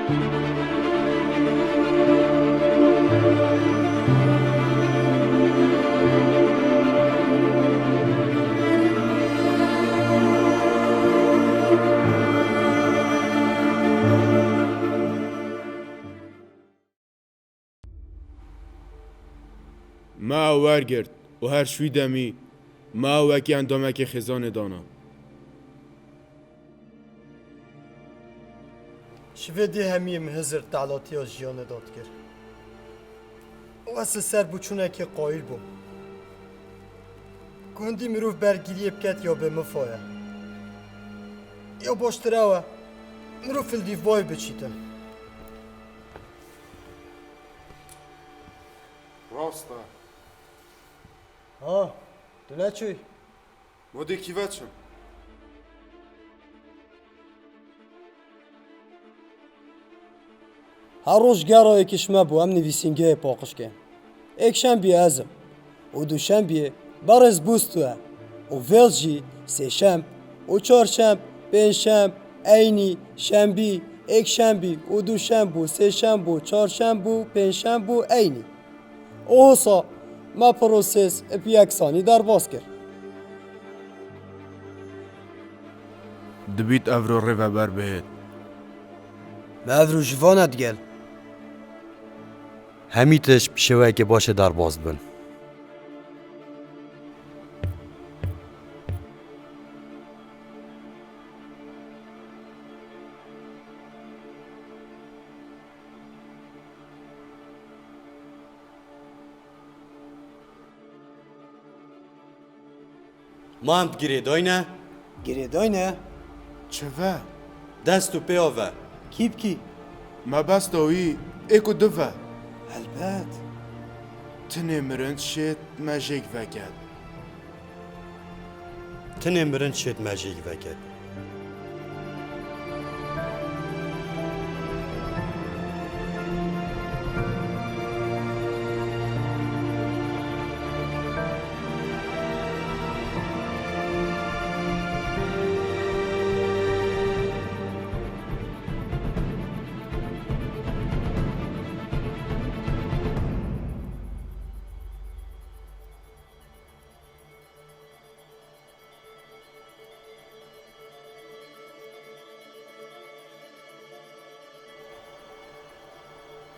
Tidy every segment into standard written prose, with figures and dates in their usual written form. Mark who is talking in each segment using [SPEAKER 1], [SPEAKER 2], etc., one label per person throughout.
[SPEAKER 1] ما ورگرد و هر شوی دمی ما وکی اندامک خزان دانا
[SPEAKER 2] شوه دی همیم هزر تعلاتی از جیان داد کرد و از سر بچونه که قایل بوم گوندی مروف برگیریه بکت یا به مفایه یا باشتره و مروف الدیف وای بچیتن
[SPEAKER 3] راسته
[SPEAKER 2] ها دونه چوی؟
[SPEAKER 3] مودی کی وچم
[SPEAKER 2] هر روز گرای کشمه بو هم نویسینگه پاقش که ایک شنبه ازم و دو شنبه برز بوستوه و ویلجی سه شنب و چهار شنب پنج شنب اینی شنبی ایک شنبه و دو شنبه و سه شنبه و چهار شنبه و پنج شنبه و اینی و حسا ما پروسس اپی یکسانی در باز کرد
[SPEAKER 1] دبیت افرو ری و بر بهت
[SPEAKER 2] مادرو جوانت گل
[SPEAKER 4] همیتش شوه که باشه در باز بن ما هم گیری داینه
[SPEAKER 2] گره داینه
[SPEAKER 1] چه و؟
[SPEAKER 4] دست و پیاوه
[SPEAKER 2] کیب کی؟
[SPEAKER 1] ما بس داوی ایکو دوه
[SPEAKER 2] البت
[SPEAKER 1] تنه مرند شد مجیک وگد
[SPEAKER 4] تنه مرن شد مجیک وکد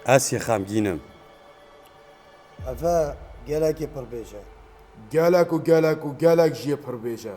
[SPEAKER 4] از یه خمگینم
[SPEAKER 2] اوه گلکی پر بیجه
[SPEAKER 1] گلک و گلک و گلک جیه پر بیجه